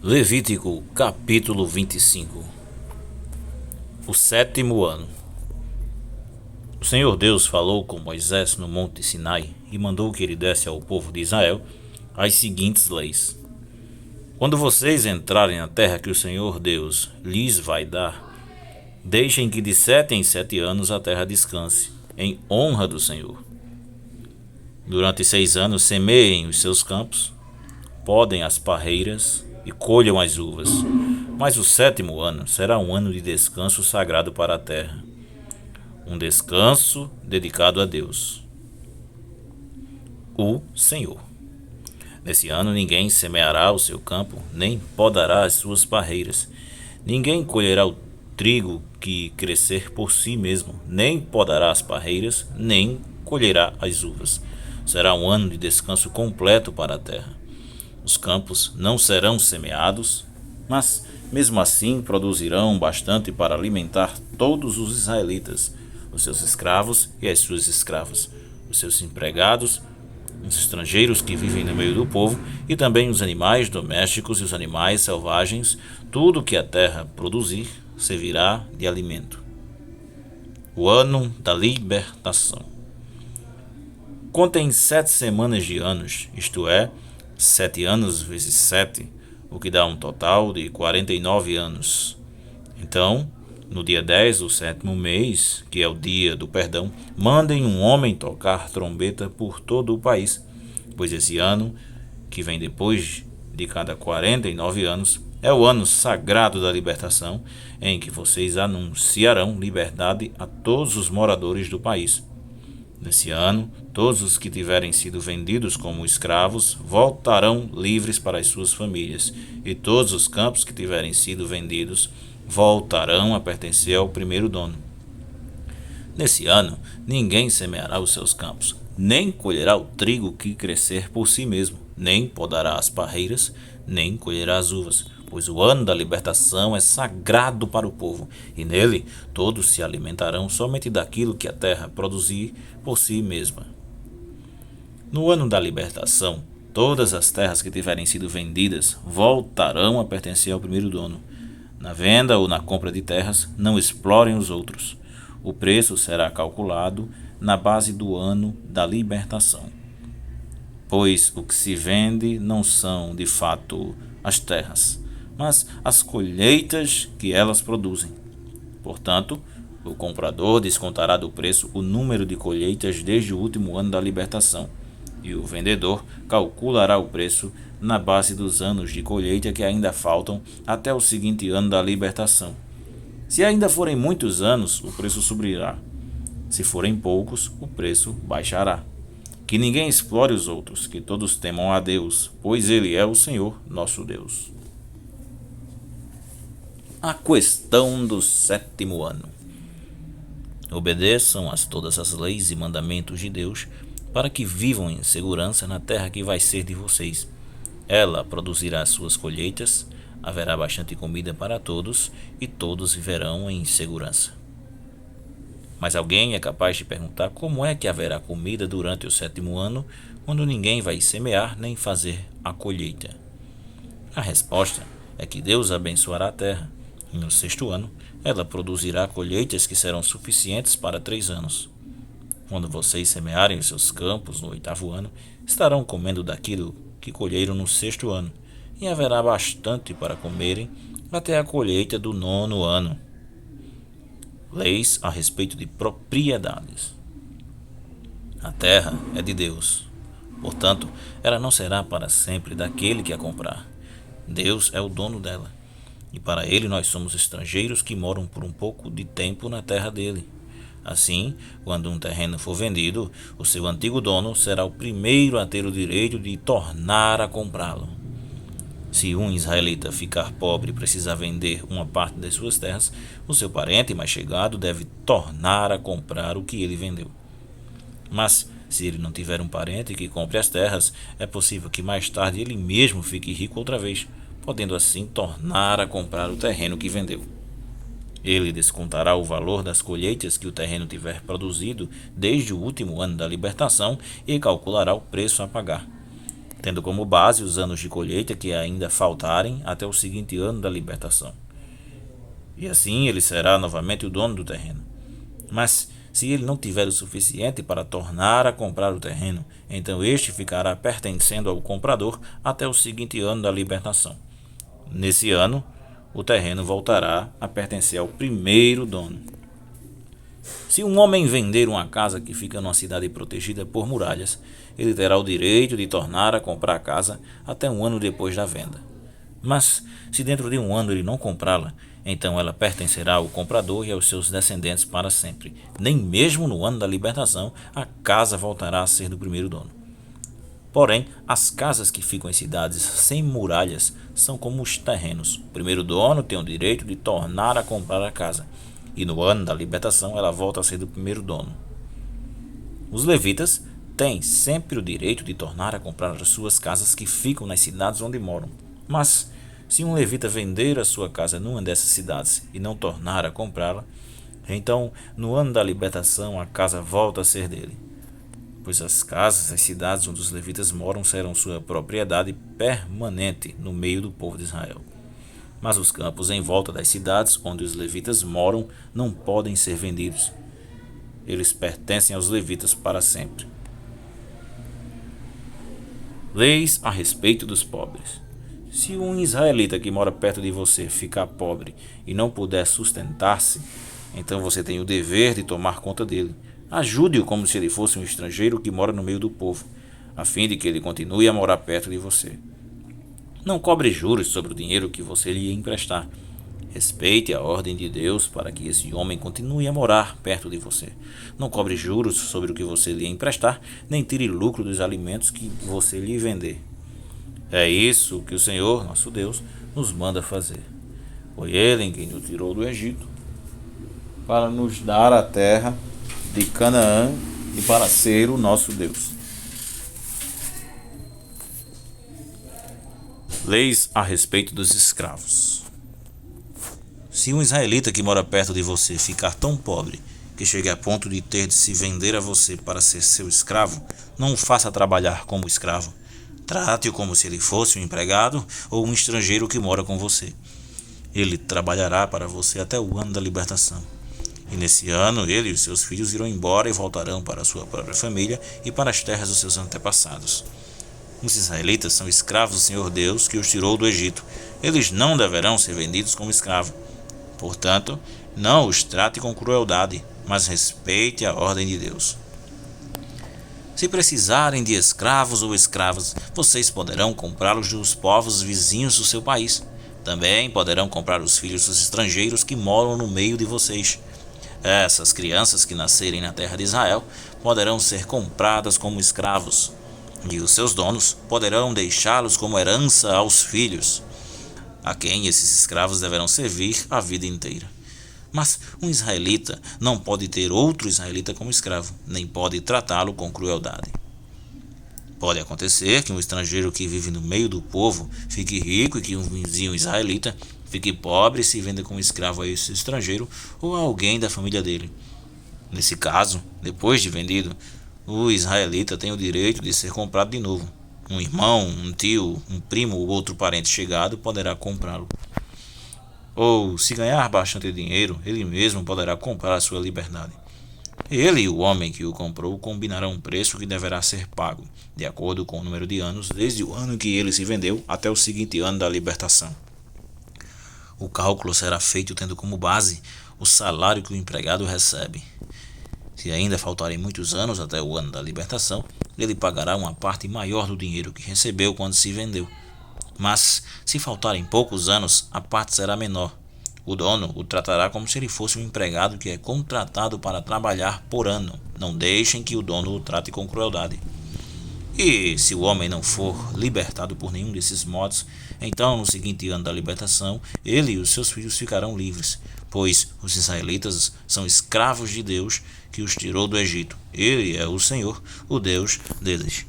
Levítico capítulo 25. O sétimo ano. O Senhor Deus falou com Moisés no monte Sinai e mandou que ele desse ao povo de Israel as seguintes leis. Quando vocês entrarem na terra que o Senhor Deus lhes vai dar, deixem que de 7 em 7 anos a terra descanse, em honra do Senhor. Durante 6 anos semeiem os seus campos, podem as parreiras e colham as uvas. Mas o sétimo ano será um ano de descanso sagrado para a terra, um descanso dedicado a Deus, o Senhor. Nesse ano ninguém semeará o seu campo, nem podará as suas parreiras. Ninguém colherá o trigo que crescer por si mesmo, nem podará as parreiras, nem colherá as uvas. Será um ano de descanso completo para a terra. Os campos não serão semeados, mas mesmo assim produzirão bastante para alimentar todos os israelitas, os seus escravos e as suas escravas, os seus empregados, os estrangeiros que vivem no meio do povo e também os animais domésticos e os animais selvagens. Tudo que a terra produzir servirá de alimento. O ano da libertação. Contem 7 semanas de anos, isto é, 7 anos vezes 7, o que dá um total de 49 anos. Então, no dia 10 do sétimo mês, que é o dia do perdão, mandem um homem tocar trombeta por todo o país, pois esse ano, que vem depois de cada 49 anos, é o ano sagrado da libertação, em que vocês anunciarão liberdade a todos os moradores do país. Nesse ano, todos os que tiverem sido vendidos como escravos voltarão livres para as suas famílias, e todos os campos que tiverem sido vendidos voltarão a pertencer ao primeiro dono. Nesse ano, ninguém semeará os seus campos, nem colherá o trigo que crescer por si mesmo, nem podará as parreiras, nem colherá as uvas, pois o ano da libertação é sagrado para o povo, e nele todos se alimentarão somente daquilo que a terra produzir por si mesma. No ano da libertação, todas as terras que tiverem sido vendidas voltarão a pertencer ao primeiro dono. Na venda ou na compra de terras, não explorem os outros. O preço será calculado na base do ano da libertação, pois o que se vende não são, de fato, as terras, mas as colheitas que elas produzem. Portanto, o comprador descontará do preço o número de colheitas desde o último ano da libertação, e o vendedor calculará o preço na base dos anos de colheita que ainda faltam até o seguinte ano da libertação. Se ainda forem muitos anos, o preço subirá. Se forem poucos, o preço baixará. Que ninguém explore os outros, que todos temam a Deus, pois Ele é o Senhor, nosso Deus. A questão do sétimo ano. Obedeçam a todas as leis e mandamentos de Deus, para que vivam em segurança na terra que vai ser de vocês. Ela produzirá suas colheitas, haverá bastante comida para todos, e todos viverão em segurança. Mas alguém é capaz de perguntar como é que haverá comida durante o sétimo ano, quando ninguém vai semear nem fazer a colheita? A resposta é que Deus abençoará a terra, e no sexto ano ela produzirá colheitas que serão suficientes para 3 anos. Quando vocês semearem os seus campos no 8º ano, estarão comendo daquilo que colheram no 6º ano, e haverá bastante para comerem até a colheita do 9º ano. Leis a respeito de propriedades. A terra é de Deus, portanto, ela não será para sempre daquele que a comprar. Deus é o dono dela, e para ele nós somos estrangeiros que moram por um pouco de tempo na terra dele. Assim, quando um terreno for vendido, o seu antigo dono será o primeiro a ter o direito de tornar a comprá-lo. Se um israelita ficar pobre e precisar vender uma parte das suas terras, o seu parente mais chegado deve tornar a comprar o que ele vendeu. Mas, se ele não tiver um parente que compre as terras, é possível que mais tarde ele mesmo fique rico outra vez, podendo assim tornar a comprar o terreno que vendeu. Ele descontará o valor das colheitas que o terreno tiver produzido desde o último ano da libertação e calculará o preço a pagar. tendo como base os anos de colheita que ainda faltarem até o seguinte ano da libertação. E assim ele será novamente o dono do terreno. Mas se ele não tiver o suficiente para tornar a comprar o terreno, então este ficará pertencendo ao comprador até o seguinte ano da libertação. Nesse ano, o terreno voltará a pertencer ao primeiro dono. Se um homem vender uma casa que fica numa cidade protegida por muralhas, ele terá o direito de tornar a comprar a casa até um ano depois da venda. Mas, se dentro de um ano ele não comprá-la, então ela pertencerá ao comprador e aos seus descendentes para sempre. Nem mesmo no ano da libertação, a casa voltará a ser do primeiro dono. Porém, as casas que ficam em cidades sem muralhas são como os terrenos. O primeiro dono tem o direito de tornar a comprar a casa, e no ano da libertação ela volta a ser do primeiro dono. Os levitas têm sempre o direito de tornar a comprar as suas casas que ficam nas cidades onde moram. Mas, se um levita vender a sua casa numa dessas cidades e não tornar a comprá-la, então, no ano da libertação, a casa volta a ser dele. Pois as casas, as cidades onde os levitas moram serão sua propriedade permanente no meio do povo de Israel. Mas os campos em volta das cidades onde os levitas moram não podem ser vendidos. Eles pertencem aos levitas para sempre. Leis a respeito dos pobres. Se um israelita que mora perto de você ficar pobre e não puder sustentar-se, então você tem o dever de tomar conta dele. Ajude-o como se ele fosse um estrangeiro que mora no meio do povo, a fim de que ele continue a morar perto de você. Não cobre juros sobre o dinheiro que você lhe emprestar. Respeite a ordem de Deus para que esse homem continue a morar perto de você. Não cobre juros sobre o que você lhe emprestar, nem tire lucro dos alimentos que você lhe vender. É isso que o Senhor, nosso Deus, nos manda fazer. Foi Ele quem nos tirou do Egito, para nos dar a terra de Canaã e para ser o nosso Deus. Leis a respeito dos escravos. Se um israelita que mora perto de você ficar tão pobre que chegue a ponto de ter de se vender a você para ser seu escravo, não o faça trabalhar como escravo. Trate-o como se ele fosse um empregado ou um estrangeiro que mora com você. Ele trabalhará para você até o ano da libertação. E nesse ano, ele e os seus filhos irão embora e voltarão para a sua própria família e para as terras dos seus antepassados. Os israelitas são escravos do Senhor Deus, que os tirou do Egito. Eles não deverão ser vendidos como escravos. Portanto, não os trate com crueldade, mas respeite a ordem de Deus. Se precisarem de escravos ou escravas, vocês poderão comprá-los dos povos vizinhos do seu país. Também poderão comprar os filhos dos estrangeiros que moram no meio de vocês. Essas crianças que nascerem na terra de Israel poderão ser compradas como escravos, e os seus donos poderão deixá-los como herança aos filhos, a quem esses escravos deverão servir a vida inteira. Mas um israelita não pode ter outro israelita como escravo, nem pode tratá-lo com crueldade. Pode acontecer que um estrangeiro que vive no meio do povo fique rico e que um vizinho israelita fique pobre e se venda como escravo a esse estrangeiro ou a alguém da família dele. Nesse caso, depois de vendido, o israelita tem o direito de ser comprado de novo. Um irmão, um tio, um primo ou outro parente chegado poderá comprá-lo. Ou, se ganhar bastante dinheiro, ele mesmo poderá comprar a sua liberdade. Ele e o homem que o comprou combinarão um preço que deverá ser pago, de acordo com o número de anos, desde o ano em que ele se vendeu até o seguinte ano da libertação. O cálculo será feito tendo como base o salário que o empregado recebe. Se ainda faltarem muitos anos até o ano da libertação, ele pagará uma parte maior do dinheiro que recebeu quando se vendeu. Mas, se faltarem poucos anos, a parte será menor. O dono o tratará como se ele fosse um empregado que é contratado para trabalhar por ano. Não deixem que o dono o trate com crueldade. E se o homem não for libertado por nenhum desses modos, então no seguinte ano da libertação, ele e os seus filhos ficarão livres, pois os israelitas são escravos de Deus, que os tirou do Egito. Ele é o Senhor, o Deus deles.